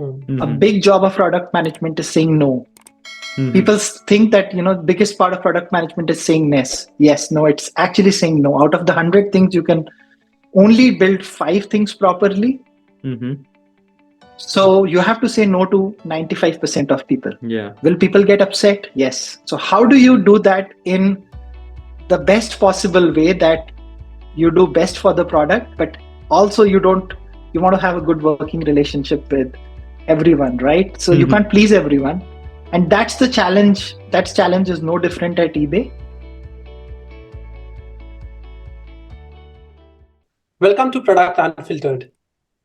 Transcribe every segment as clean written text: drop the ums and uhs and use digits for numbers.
A Mm-hmm. big job of product management is saying no. Mm-hmm. People think that biggest part of product management is saying yes, no, it's actually saying no. Out of the 100 things, you can only build 5 things properly. Mm-hmm. So you have to say no to 95% of people. Yeah. Will people get upset? Yes. So how do you do that in the best possible way, that you do best for the product, but also you want to have a good working relationship with everyone, right? So you Mm-hmm. can't please everyone. And that's the challenge. That challenge is no different at eBay. Welcome to Product Unfiltered.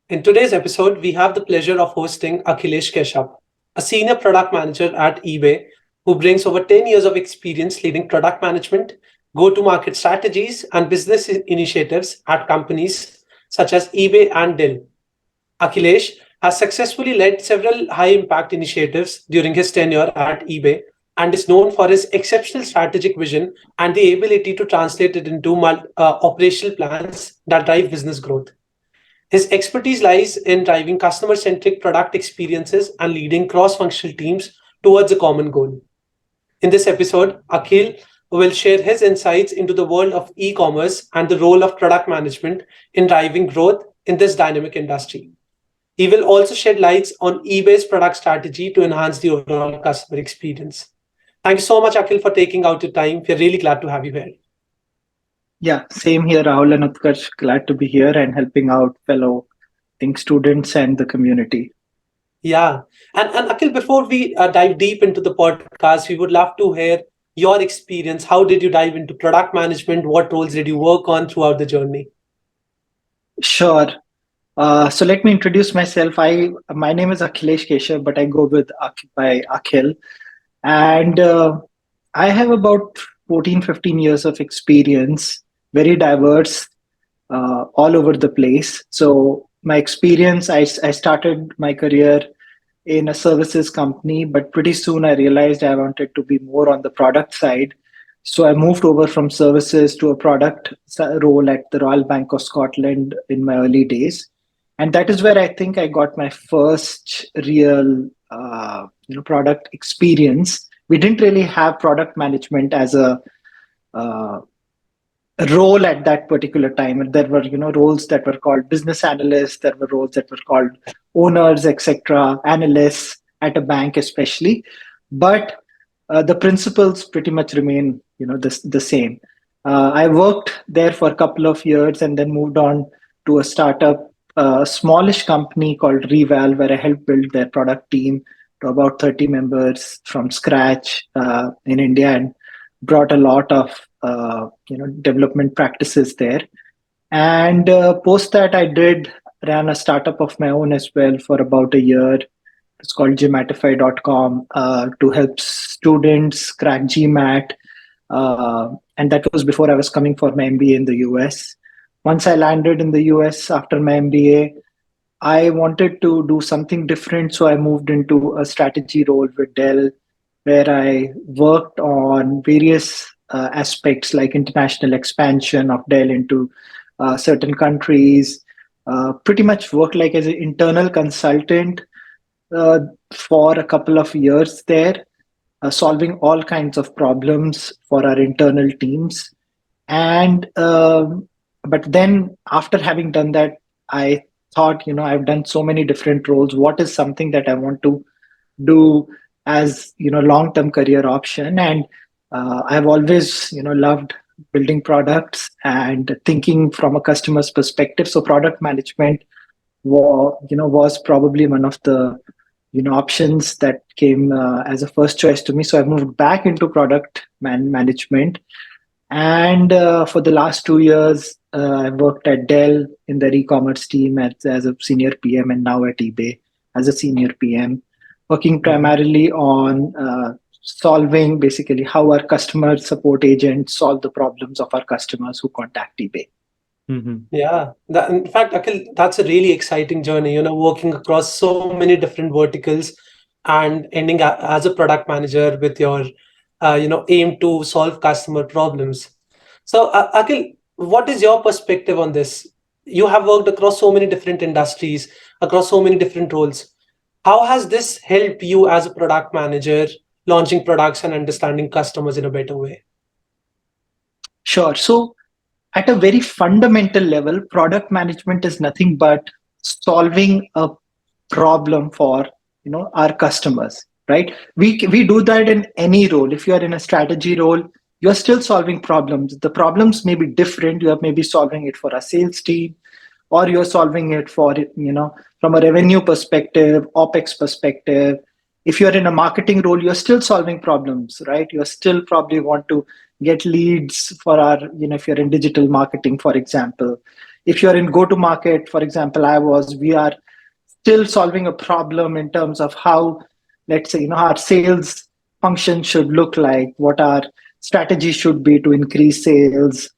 In today's episode, we have the pleasure of hosting Akhilesh Keshap, a senior product manager at eBay who brings over 10 years of experience leading product management, go-to-market strategies, and business initiatives at companies such as eBay and Dell. Akhilesh has successfully led several high-impact initiatives during his tenure at eBay and is known for his exceptional strategic vision and the ability to translate it into operational plans that drive business growth. His expertise lies in driving customer centric product experiences and leading cross functional teams towards a common goal. In this episode, Akhil will share his insights into the world of e commerce and the role of product management in driving growth in this dynamic industry. He will also shed lights on eBay's product strategy to enhance the overall customer experience. Thank you so much, Akhil, for taking out your time. We're really glad to have you here. Yeah, same here, Rahul and Utkarsh. Glad to be here and helping out fellow think students and the community. Yeah. And Akhil, before we dive deep into the podcast, we would love to hear your experience. How did you dive into product management? What roles did you work on throughout the journey? Sure. So let me introduce myself. My name is Akhilesh Keshap, but I go with by Akhil. And I have about 14, 15 years of experience, very diverse, all over the place. So my experience, I started my career in a services company, but pretty soon I realized I wanted to be more on the product side. So I moved over from services to a product role at the Royal Bank of Scotland in my early days. And that is where I think I got my first real product experience. We didn't really have product management as uh, role at that particular time. And there were roles that were called business analysts, there were roles that were called owners, etc., analysts at a bank especially. But the principles pretty much remain the same. I worked there for a couple of years and then moved on to a startup, a smallish company called Reval, where I helped build their product team to about 30 members from scratch in India, and brought a lot of development practices there. And post that, I did ran a startup of my own as well for about a year. It's called gmatify.com, to help students crack GMAT. And that was before I was coming for my MBA in the US. Once I landed in the US after my MBA, I wanted to do something different. So I moved into a strategy role with Dell, where I worked on various aspects like international expansion of Dell into certain countries. Pretty much worked like as an internal consultant uh, for a couple of years there, solving all kinds of problems for our internal teams. And but then after having done that, I thought, I've done so many different roles. What is something that I want to do as long term career option? And I've always loved building products and thinking from a customer's perspective. So product management was probably one of the options that came as a first choice to me. So I moved back into product management, and for the last 2 years I worked at Dell in their e-commerce team as a senior PM, and now at eBay as a senior PM, working Mhm. primarily on solving basically how our customer support agents solve the problems of our customers who contact eBay. Mm-hmm. Yeah, in fact, Akhil, that's a really exciting journey, working across so many different verticals and ending as a product manager with your, aim to solve customer problems. So, Akhil, what is your perspective on this? You have worked across so many different industries, across so many different roles. How has this helped you as a product manager, launching products and understanding customers in a better way? Sure. So at a very fundamental level, product management is nothing but solving a problem for our customers, right? We do that in any role. If you are in a strategy role, you're still solving problems. The problems may be different. You are maybe solving it for a sales team, or you're solving it for from a revenue perspective, opex perspective. If you're in a marketing role, you're still solving problems, right? You're still probably want to get leads for our if you're in digital marketing, for example. If you're in go to market, for example, we are still solving a problem in terms of how, let's say, our sales function should look like, what our strategy should be to increase sales,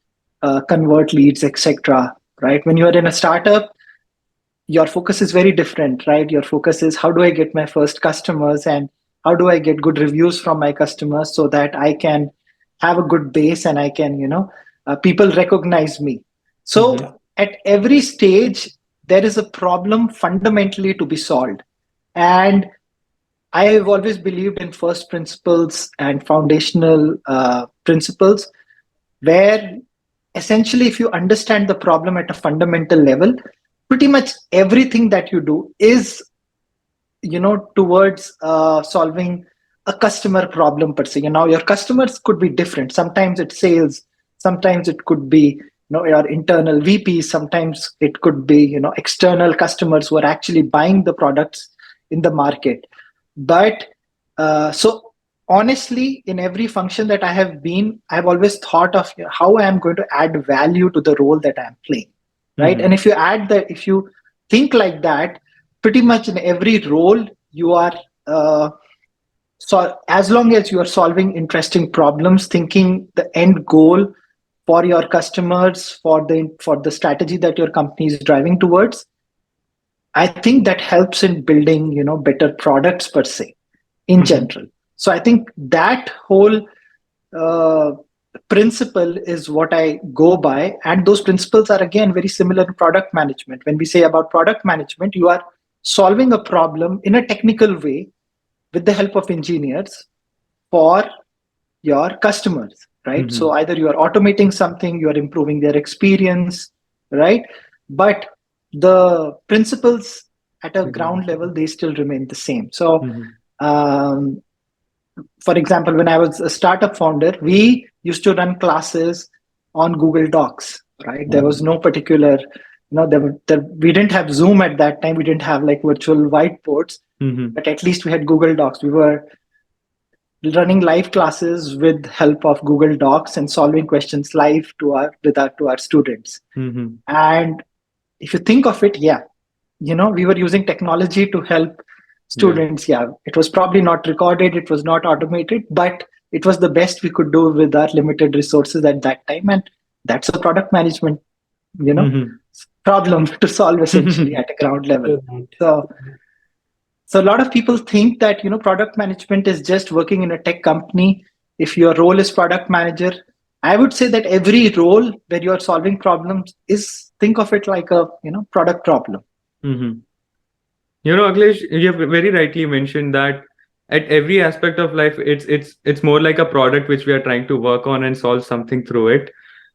convert leads, etc. Right? When you are in a startup, your focus is very different, right? Your focus is, how do I get my first customers, and how do I get good reviews from my customers so that I can have a good base, and I can people recognize me. So Mhm. at every stage there is a problem fundamentally to be solved. And I have always believed in first principles and foundational principles, where essentially, if you understand the problem at a fundamental level, pretty much everything that you do is towards solving a customer problem per se. Your customers could be different. Sometimes it's sales, sometimes it could be your internal VPs, sometimes it could be external customers who are actually buying the products in the market. But so honestly, in every function that I have been, I've always thought of how I am going to add value to the role that I'm playing, right? Mhm. And if you think like that, pretty much in every role you are so as long as you are solving interesting problems, thinking the end goal for your customers, for the strategy that your company is driving towards, I think that helps in building better products per se in Mhm. general. So I think that whole uh, principle is what I go by. And those principles are again very similar to product management. When we say about product management, you are solving a problem in a technical way with the help of engineers for your customers, right? So Mhm. either you are automating something, you are improving their experience, right? But the principles at a ground level, they still remain the same. So Mhm. um, for example, when I was a startup founder, we used to run classes on Google Docs, right? There was no particular, we didn't have Zoom at that time. We didn't have like virtual whiteboards, Mhm. but at least we had Google Docs. We were running live classes with help of Google Docs and solving questions live to our students. Mhm. And if you think of it, yeah, we were using technology to help Yeah. students. Yeah, it was probably not recorded, it was not automated, but it was the best we could do with our limited resources at that time. And that's a product management you know Mhm. problem to solve essentially at a ground level. You're right. So so a lot of people think that product management is just working in a tech company. If your role is product manager, I would say that every role where you're solving problems is, think of it like a product problem. Mhm. Akhilesh, you have very rightly mentioned that at every aspect of life, it's more like a product which we are trying to work on and solve something through it.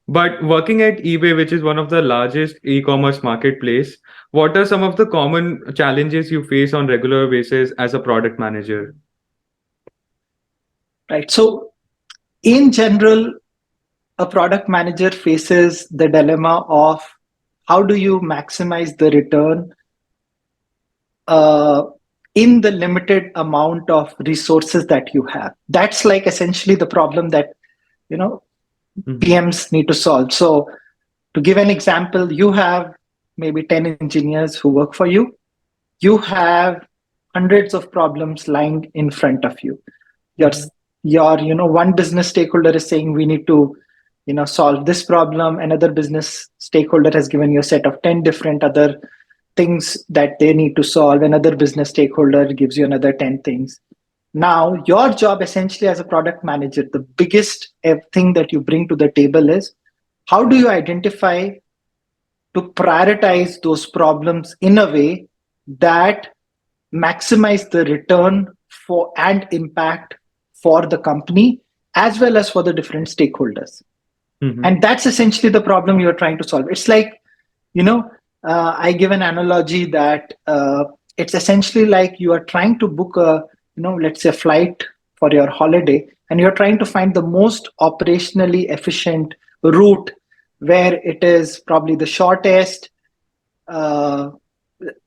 But working at eBay, which is one of the largest e-commerce marketplace, what are some of the common challenges you face on regular basis as a product manager? Right. So in general, a product manager faces the dilemma of how do you maximize the return uh, in the limited amount of resources that you have. That's like essentially the problem that you know Mhm. PMs need to solve. So to give an example, you have maybe 10 engineers who work for you. You have hundreds of problems lying in front of you. your Mhm. your one business stakeholder is saying we need to solve this problem. Another business stakeholder has given you a set of 10 different other things that they need to solve. Another business stakeholder gives you another 10 things. Now your job essentially as a product manager, the biggest thing that you bring to the table is, how do you identify to prioritize those problems in a way that maximize the return for and impact for the company as well as for the different stakeholders. Mm-hmm. And that's essentially the problem you're trying to solve. It's like, you know, I give an analogy that it's essentially like you are trying to book a, let's say a flight for your holiday, and you're trying to find the most operationally efficient route where it is probably the shortest, uh,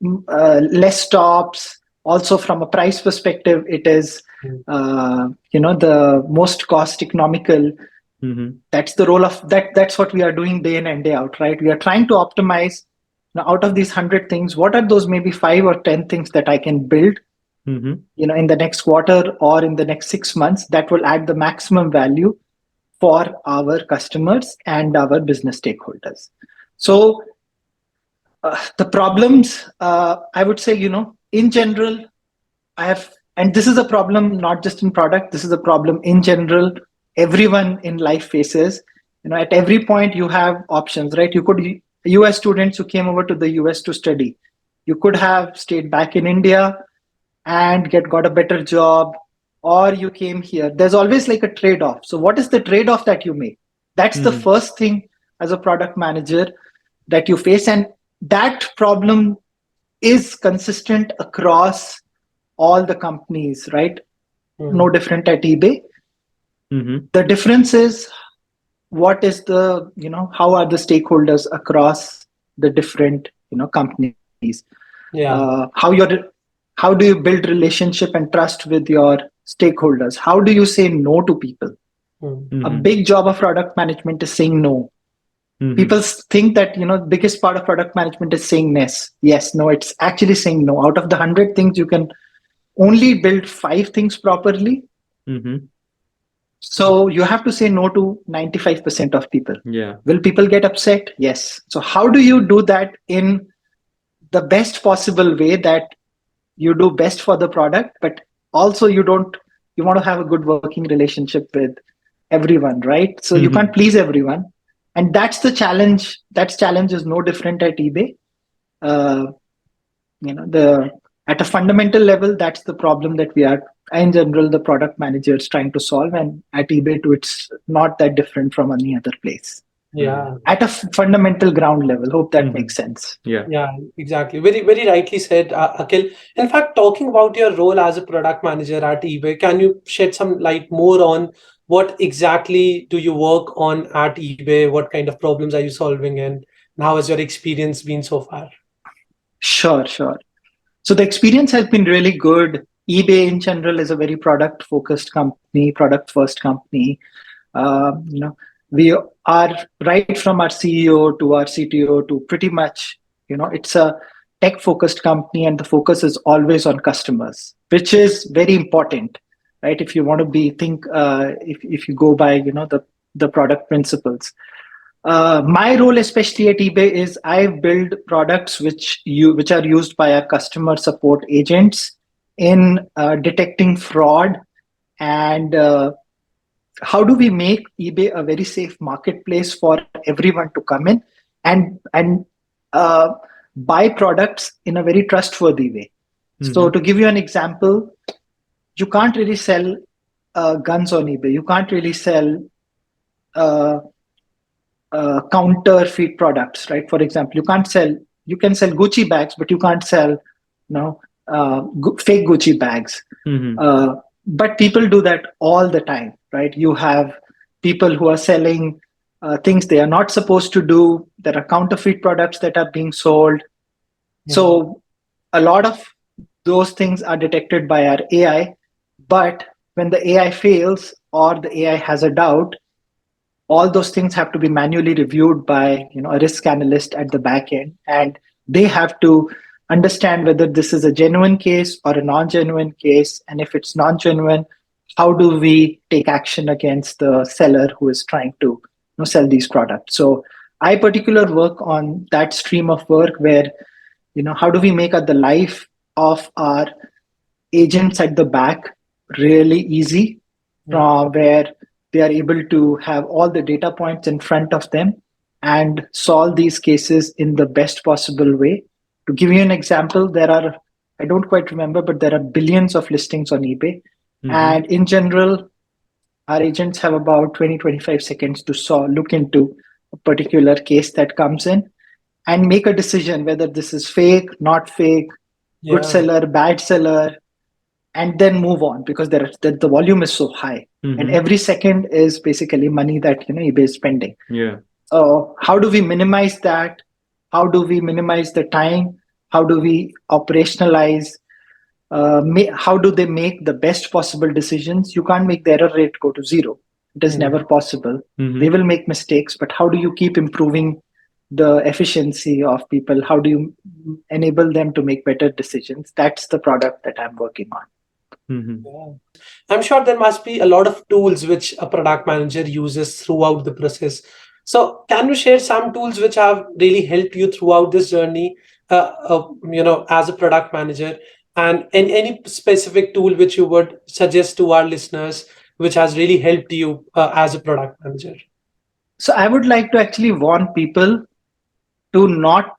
less stops. Also, from a price perspective, it is, the most cost economical. Mm-hmm. That's the role of that. That's what we are doing day in and day out, right? We are trying to optimize. Now, out of these 100 things, what are those maybe 5 or 10 things that I can build, Mm-hmm. in the next quarter or in the next 6 months that will add the maximum value for our customers and our business stakeholders. So the problems, I would say, in general, I have, and this is a problem not just in product, this is a problem in general, everyone in life faces. At every point you have options, right? US students who came over to the US to study, you could have stayed back in India and got a better job, or you came here. There's always like a trade-off. So what is the trade-off that you make? That's the Mm-hmm. first thing as a product manager that you face, and that problem is consistent across all the companies, right? No different at eBay. Mm-hmm. The difference is what is the, how are the stakeholders across the different, companies? Yeah. How do you build relationship and trust with your stakeholders? How do you say no to people? Mm. A Mm-hmm. big job of product management is saying no. Mm-hmm. People think that, biggest part of product management is saying yes. No, it's actually saying no. Out of the 100 things, you can only build 5 things properly. Mm-hmm. So you have to say no to 95% of people. Yeah. Will people get upset? Yes. So how do you do that in the best possible way that you do best for the product, but also you want to have a good working relationship with everyone, right? So you Mm-hmm. can't please everyone. And that's the challenge. That challenge is no different at eBay. Uh, the at a fundamental level, that's the problem that we are in general the product managers trying to solve, and at eBay too, it's not that different from any other place Yeah. at a fundamental ground level. Hope that Mm-hmm. makes sense. Yeah. Yeah, exactly. Very, very rightly said, Akhil. In fact, talking about your role as a product manager at eBay, can you shed some light more on what exactly do you work on at eBay? What kind of problems are you solving, and how has your experience been so far? Sure. So the experience has been really good. eBay in general is a very product focused company, product first company. We are right from our CEO to our CTO to pretty much, it's a tech focused company, and the focus is always on customers, which is very important, right? If you want to if you go by, the product principles. My role, especially at eBay, is I build products which are used by our customer support agents in detecting fraud, and how do we make eBay a very safe marketplace for everyone to come in and uh, buy products in a very trustworthy way. So Mm-hmm. to give you an example, you can't really sell guns on eBay. You can't really sell uh, counterfeit products, right? For example, you can sell Gucci bags, but you can't sell, fake Gucci bags. Mm-hmm. But people do that all the time, right? You have people who are selling things they are not supposed to do. There are counterfeit products that are being sold. Mhm. So a lot of those things are detected by our AI. But when the AI fails or the AI has a doubt, all those things have to be manually reviewed by a risk analyst at the back end, and they have to understand whether this is a genuine case or a non-genuine case, and if it's non-genuine, how do we take action against the seller who is trying to sell these products. So I particular work on that stream of work where how do we make the life of our agents at the back really easy, Yeah. where they are able to have all the data points in front of them and solve these cases in the best possible way. To give you an example, there are I don't quite remember, but there are billions of listings on eBay. Mm-hmm. And in general, our agents have about 20-25 seconds to look into a particular case that comes in and make a decision whether this is fake, not fake, good Yeah. seller, bad seller, and then move on because the volume is so high. And Mm-hmm. every second is basically money that eBay is spending. Yeah. How do we minimize that? How do we minimize the time? How do we operationalize? How do they make the best possible decisions? You can't make the error rate go to zero. It is Hmm. never possible. They Mm-hmm. will make mistakes, but how do you keep improving the efficiency of people? How do you enable them to make better decisions? That's the product that I'm working on. Mm-hmm. Yeah. I'm sure there must be a lot of tools which a product manager uses throughout the process. So, can you share some tools which have really helped you throughout this journey, as a product manager, and any specific tool which you would suggest to our listeners, which has really helped you as a product manager? So I would like to actually warn people to not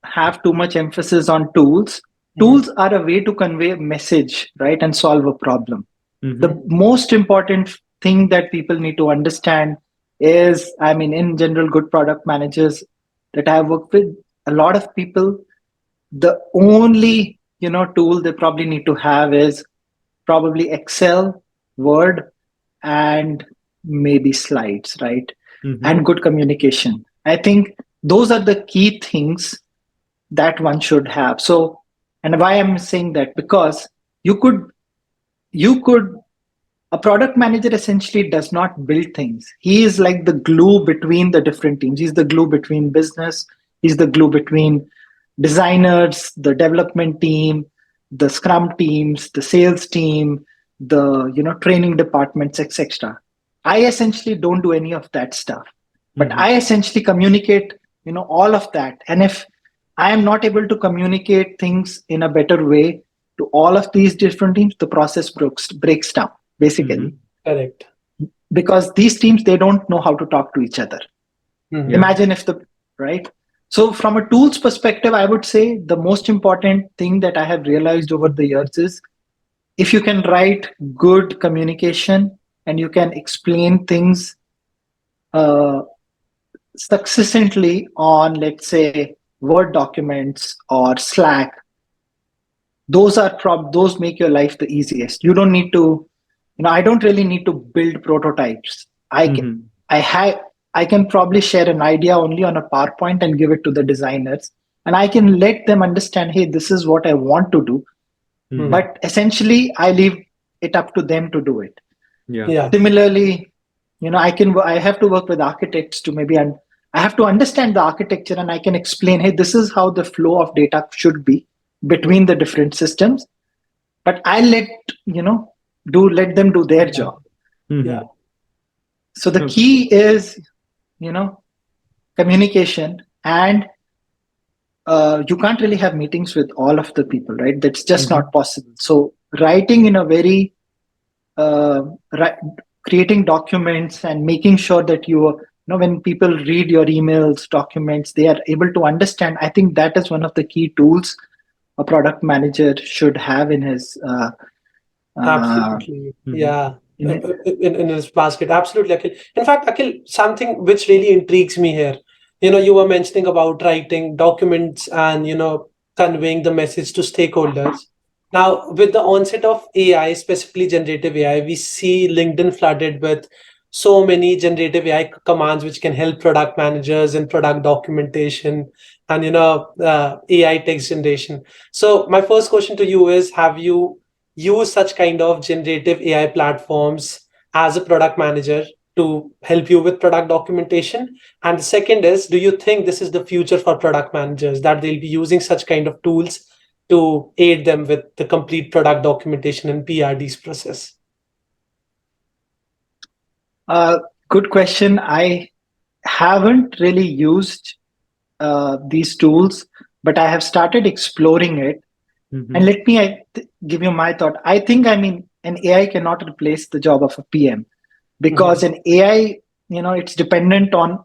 have too much emphasis on tools. Mhm. Tools are a way to convey a message, right, and solve a problem. Mm-hmm. The most important thing that people need to understand is, I mean, in general, good product managers that I have worked with, a lot of people, the only tool they probably need to have is probably Excel, Word, and maybe slides, right? Mm-hmm. And good communication. I think those are the key things that one should have. So, and why I'm saying that, because you could you could a product manager essentially does not build things. He is like the glue between the different teams. He's the glue between business. He's the glue between designers, the development team, the scrum teams, the sales team, the training departments, etc. I essentially don't do any of that stuff, but Mm-hmm. I essentially communicate all of that. And if I am not able to communicate things in a better way to all of these different teams, the process breaks down Mm-hmm. basically, Correct. because these teams, they don't know how to talk to each other. Yeah. Mhm. Imagine if the right. So from a tools perspective, I would say the most important thing that I have realized over the years is, if you can write good communication and you can explain things uh, succinctly on, let's say, Word documents or Slack, those make your life the easiest. You don't need to, I don't really need to build prototypes. Mm-hmm. I have I can probably share an idea only on a PowerPoint and give it to the designers, and I can let them understand, hey, this is what I want to do. Mm-hmm. Mhm. But essentially, I leave it up to them to do it. Yeah. Yeah. Similarly, I have to work with architects to maybe, and I have to understand the architecture, and I can explain, hey, this is how the flow of data should be between the different systems. But I let them do their Yeah. job. Yeah. Mm-hmm. So the Okay. key is, you know communication, and you can't really have meetings with all of the people, right? That's just Mm-hmm. not possible. So writing in a very uh, ri- creating documents and making sure that when people read your emails, documents, they are able to understand. I think that is one of the key tools a product manager should have in his uh, Absolutely. Mm-hmm. Yeah. in it. In his basket. Absolutely, Akhil. In fact, Akhil, something which really intrigues me here. You were mentioning about writing documents and, conveying the message to stakeholders. Now, with the onset of AI, specifically generative AI, we see LinkedIn flooded with so many generative AI commands which can help product managers in product documentation and, AI text generation. So, my first question to you is, have you use such kind of generative AI platforms as a product manager to help you with product documentation? And the second is, do you think this is the future for product managers, that they'll be using such kind of tools to aid them with the complete product documentation and PRD's process? uh, Good question. I haven't really used these tools, but I have started exploring it. And Mm-hmm. let me give you my thought. I think, I mean, an AI cannot replace the job of a PM, because Mhm. an AI, it's dependent on,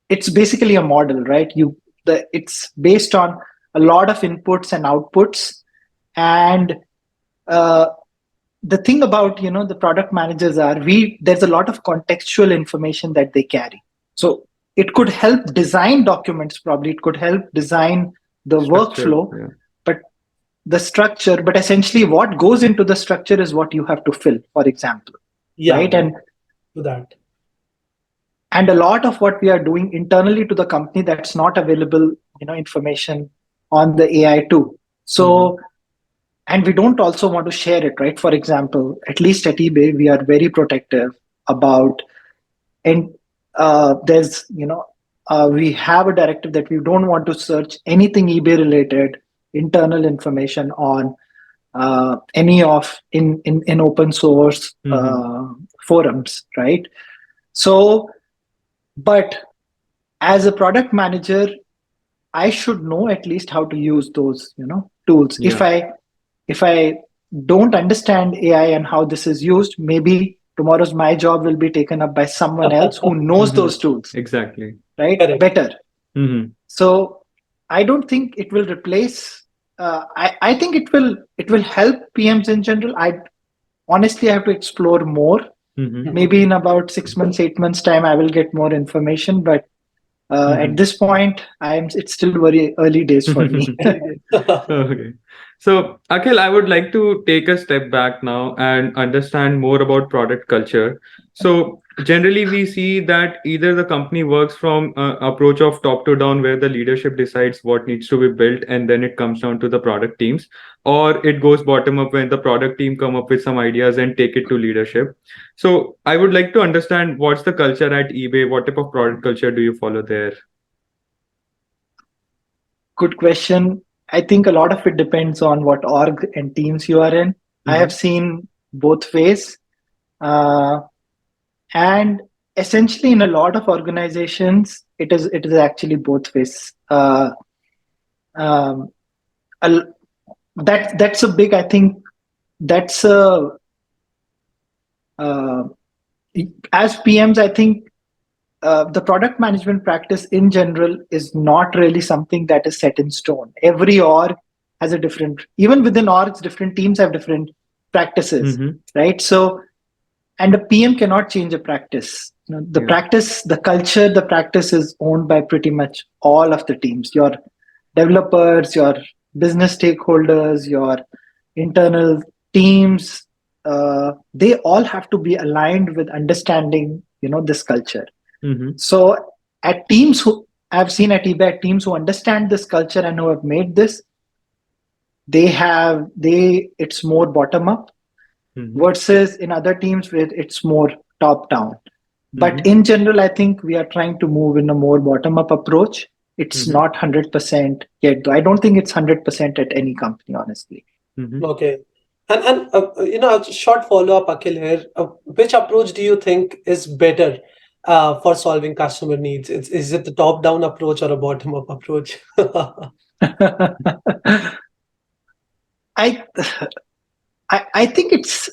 it's basically a model, right? It's based on a lot of inputs and outputs, And uh, the thing about the product managers are, we there's a lot of contextual information that they carry. So it could help design documents, probably it could help design the Structure. workflow, Yeah. but the structure, but essentially what goes into the structure is what you have to fill, for example, Yeah, right? do that. And a lot of what we are doing internally to the company, that's not available, information on the AI too. Mm-hmm. So, and we don't also want to share it, right? For example, at least at eBay, we are very protective about, and there's we have a directive that we don't want to search anything eBay related internal information on any of in open source Mm-hmm. forums, right? So, but as a product manager, I should know at least how to use those tools. if Yeah. i if I don't understand AI and how this is used, maybe tomorrow's my job will be taken up by someone else who knows Mm-hmm. those tools, Exactly. right, Correct. better. Mm-hmm. So I don't think it will replace. I think it will help PMs in general. I honestly have to explore more. Mm-hmm. Maybe in about 6 months, 8 months time, I will get more information. But at this point, it's still very early days for me. Mm-hmm. Okay. So, Akhil, I would like to take a step back now and understand more about product culture. So, generally, we see that either the company works from approach of top to down, where the leadership decides what needs to be built, and then it comes down to the product teams, or it goes bottom up when the product team come up with some ideas and take it to leadership. So, I would like to understand what's the culture at eBay. What type of product culture do you follow there? Good question. I think a lot of it depends on what org and teams you are in. I Mm-hmm. have seen both ways. Uh, and essentially in a lot of organizations, it is actually both ways. Um, a- that's a big, I think that's a uh, as PMs, I think the product management practice in general is not really something that is set in stone. Every org has a different, even within orgs, different teams have different practices, Mm-hmm. right? So, and a PM cannot change a practice. The Yeah. practice, the culture, the practice is owned by pretty much all of the teams. Your developers, your business stakeholders, your internal teams, they all have to be aligned with understanding this culture. Mm-hmm. So at teams who I've seen at eBay, teams who understand this culture and who have made this, they it's more bottom up, Mm-hmm. versus in other teams where it's more top down. But Mm-hmm. in general, I think we are trying to move in a more bottom up approach. It's Mm-hmm. not 100% yet, though. I don't think it's 100% at any company, honestly. Mm-hmm. Okay. And a short follow-up, Akhil here. Which approach do you think is better for solving customer needs? Is it the top-down approach or a bottom-up approach? I, I think it's,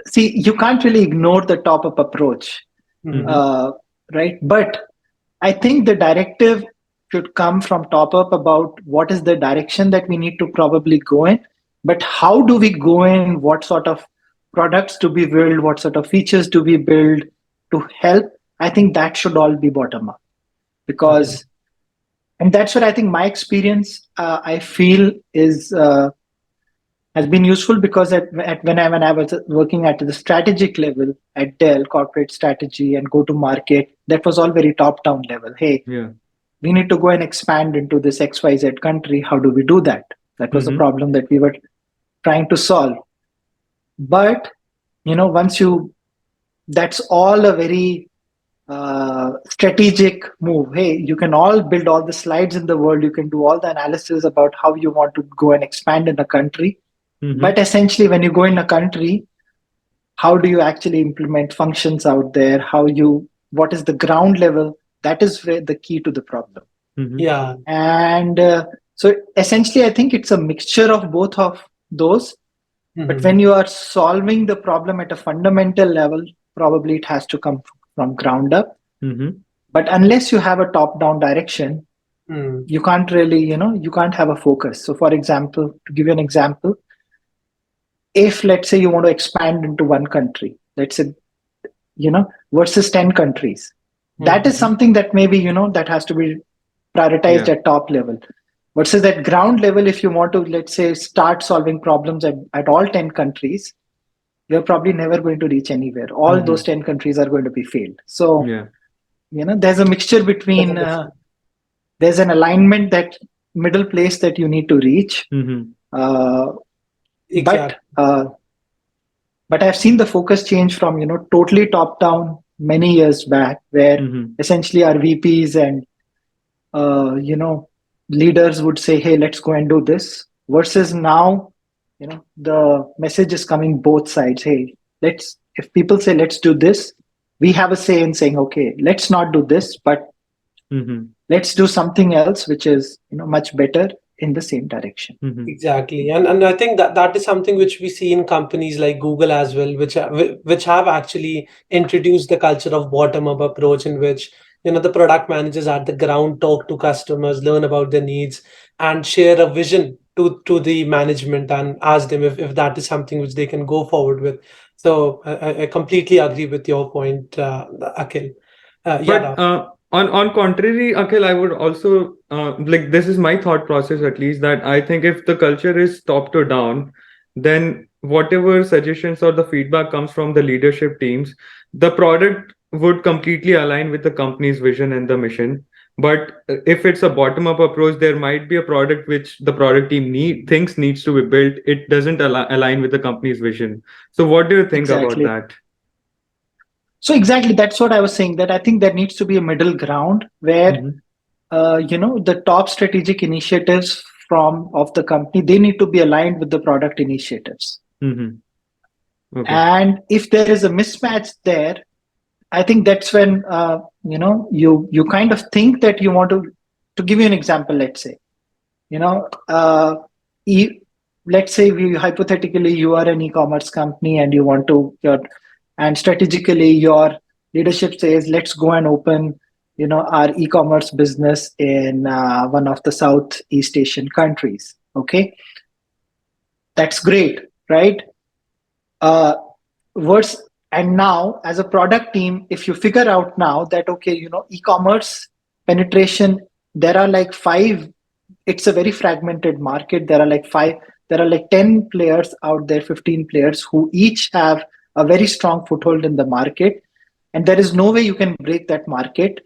see, you can't really ignore the top up approach, Mhm. Mm-hmm. uh, right? But I think the directive should come from top up about what is the direction that we need to probably go in. But how do we go in? What sort of products do we build? What sort of features do we build to help? I think that should all be bottom up, Okay. because, and that's what I think my experience, I feel is has been useful, because when I was working at the strategic level at Dell, corporate strategy and go to market, that was all very top down level. Hey, Yeah. we need to go and expand into this XYZ country. How do we do that? That was a Mm-hmm. problem that we were trying to solve. But, once that's all a very strategic move. Hey, you can all build all the slides in the world. You can do all the analysis about how you want to go and expand in a country. Mm-hmm. But essentially, when you go in a country, how do you actually implement functions out there? What is the ground level? That is where the key to the problem. Mm-hmm. Yeah. And so essentially, I think it's a mixture of both of those. But Mhm. when you are solving the problem at a fundamental level, probably it has to come from ground up. Mm-hmm. But unless you have a top down direction, Mm. you can't really, you can't have a focus. So for example, to give you an example, if let's say you want to expand into one country, let's say, versus 10 countries, that is Mhm. Mm-hmm. something that maybe, that has to be prioritized Yeah. at top level. Versus at ground level, if you want to, let's say, start solving problems at all 10 countries, you're probably never going to reach anywhere. All those Mm-hmm. 10 countries are going to be failed. So, Yeah. there's a mixture That between, understand. there's an alignment, that middle place that you need to reach. Mm-hmm. Uh, but Exactly. uh, but I've seen the focus change from, totally top down many years back, where Mm-hmm. essentially our VPs and leaders would say, hey, let's go and do this, versus now, the message is coming both sides. Hey, if people say let's do this, we have a say in saying, okay, let's not do this, but Mm-hmm. let's do something else which is, much better in the same direction. Mm-hmm. Exactly, and I think that that is something which we see in companies like Google as well, which have actually introduced the culture of bottom up approach, in which the product managers at the ground talk to customers, learn about their needs, and share a vision to the management and ask them if that is something which they can go forward with. So I completely agree with your point, Akhil. Yeah, But on contrary, Akhil, I would also like, this is my thought process at least, that I think if the culture is top to down, then whatever suggestions or the feedback comes from the leadership teams, the product would completely align with the company's vision and the mission. But if it's a bottom up approach, there might be a product which the product team thinks needs to be built. It doesn't align with the company's vision. So what do you think about Exactly. that? So exactly, that's what I was saying, that I think there needs to be a middle ground where, Mm-hmm. the top strategic initiatives from of the company, they need to be aligned with the product initiatives. Mm-hmm. Okay. And if there is a mismatch there, I think that's when, you kind of think that you want to give you an example. Let's say, you know e- let's say, hypothetically, you are an e-commerce company and you want to your and strategically your leadership says, let's go and open, our e-commerce business in one of the Southeast Asian countries. Okay, that's great, right? uh, worse. And now, as a product team, if you figure out now that, okay, e-commerce penetration, there are like five, it's a very fragmented market. There are like 10 players out there, 15 players, who each have a very strong foothold in the market. And there is no way you can break that market,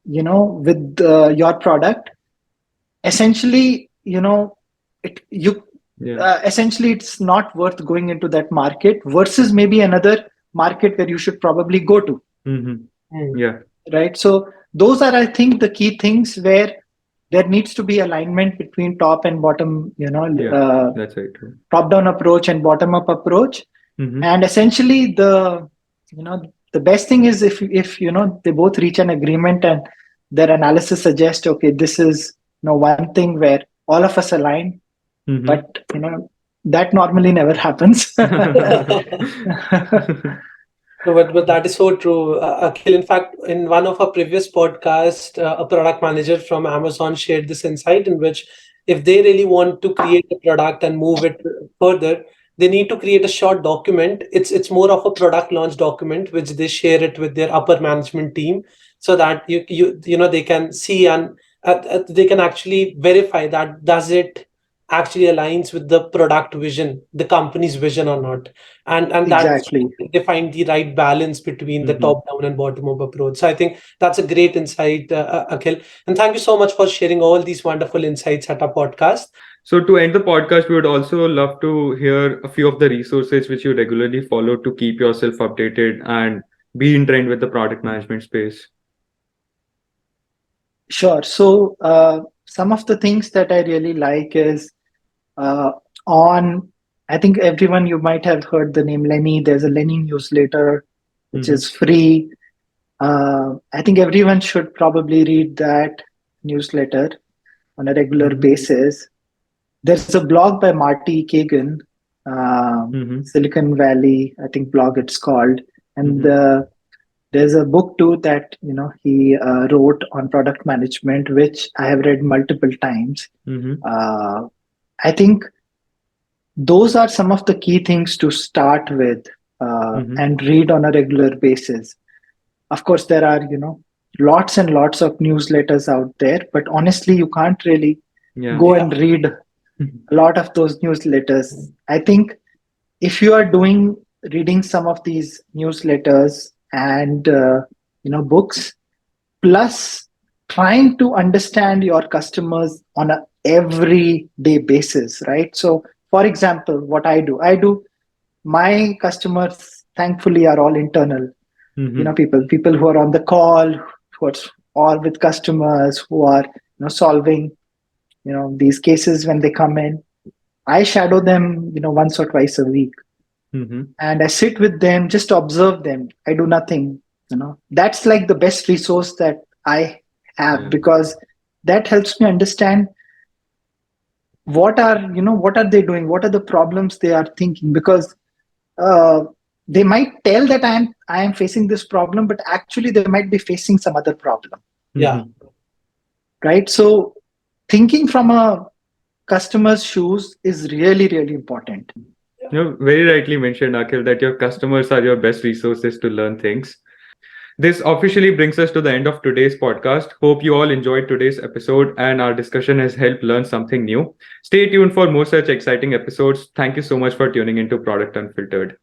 with your product. Essentially, it you Yeah. essentially, it's not worth going into that market, versus maybe another market where you should probably go to, Mm-hmm. Hmm. Yeah. right? So those are, I think, the key things where there needs to be alignment between top and bottom, Yeah. That's right. True. top down approach and bottom up approach. Mm-hmm. And essentially, you know the best thing is if they both reach an agreement, and their analysis suggests, okay, this is, one thing where all of us align. Mm-hmm. But that normally never happens. No, but that is so true, Akhil. In fact, in one of our previous podcasts, a product manager from Amazon shared this insight, in which if they really want to create a product and move it further, they need to create a short document. It's more of a product launch document, which they share it with their upper management team, so that they can see, and they can actually verify that does it actually aligns with the product vision, the company's vision or not. And that's Exactly. they find the right balance between the Mm-hmm. top down and bottom up approach. So I think that's a great insight, Akhil. And thank you so much for sharing all these wonderful insights at our podcast. So to end the podcast, we would also love to hear a few of the resources which you regularly follow to keep yourself updated and be in trend with the product management space. Sure. So some of the things that I really like is, uh, on I think everyone, you might have heard the name Lenny. There's a Lenny newsletter which Mm-hmm. is free. I think everyone should probably read that newsletter on a regular Mm-hmm. basis. There's a blog by Marty Kagan, Mm-hmm. Silicon Valley, I think blog it's called. And Mm-hmm. there's a book too that he wrote on product management, which I have read multiple times. Mm-hmm. Uh, I think those are some of the key things to start with Mm-hmm. and read on a regular basis. Of course, there are, lots and lots of newsletters out there, but honestly, you can't really Yeah. go Yeah. and read a lot of those newsletters. I think if you are doing reading some of these newsletters and books, plus trying to understand your customers on a everyday basis, right? So for example, what I do, my customers thankfully are all internal, Mm-hmm. people who are on the call, who are all with customers, who are solving these cases when they come in. I shadow them once or twice a week, Mm-hmm. and I sit with them, just observe them. I do nothing. That's like the best resource that I have, Yeah. because that helps me understand what are they doing, what are the problems they are thinking, because uh, they might tell that I am facing this problem, but actually they might be facing some other problem, Yeah. Mm-hmm. right? So thinking from a customer's shoes is really, really important. Very rightly mentioned, Akhil, that your customers are your best resources to learn things. This officially brings us to the end of today's podcast. Hope you all enjoyed today's episode and our discussion has helped learn something new. Stay tuned for more such exciting episodes. Thank you so much for tuning into Product Unfiltered.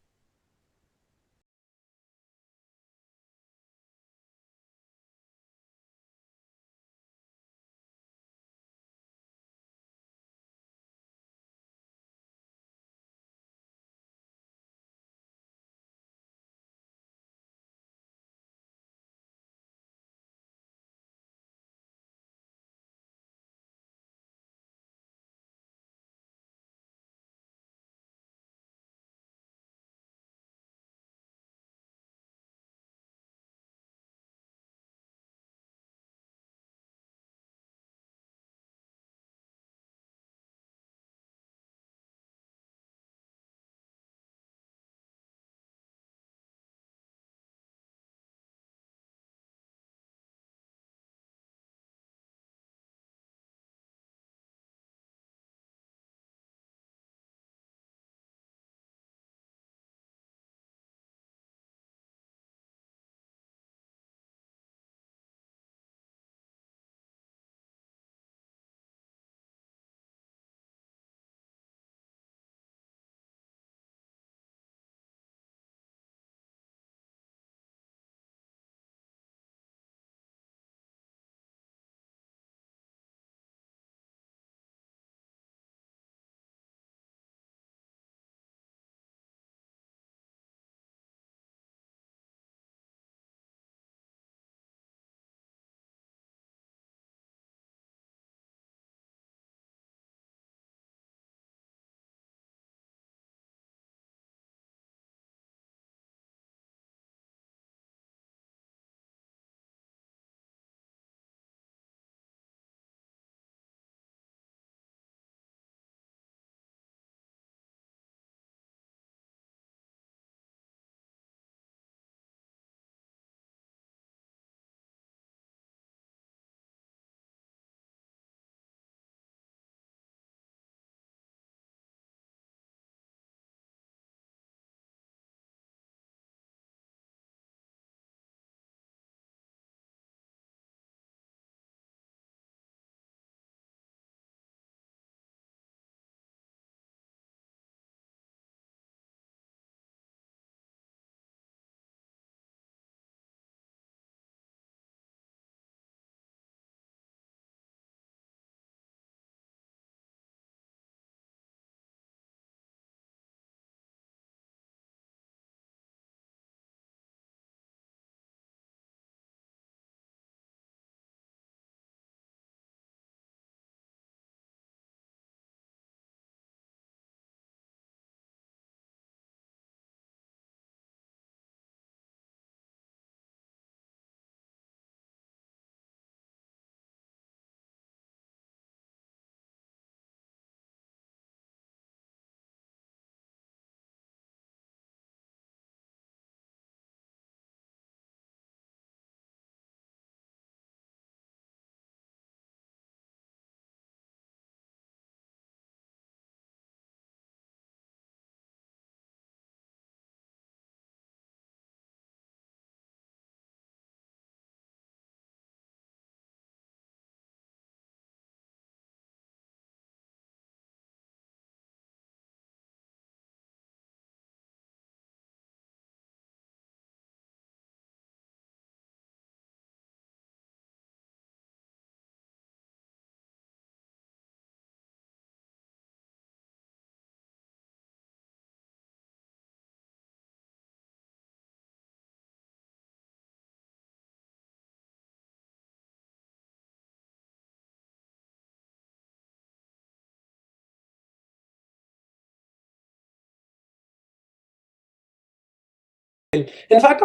In fact,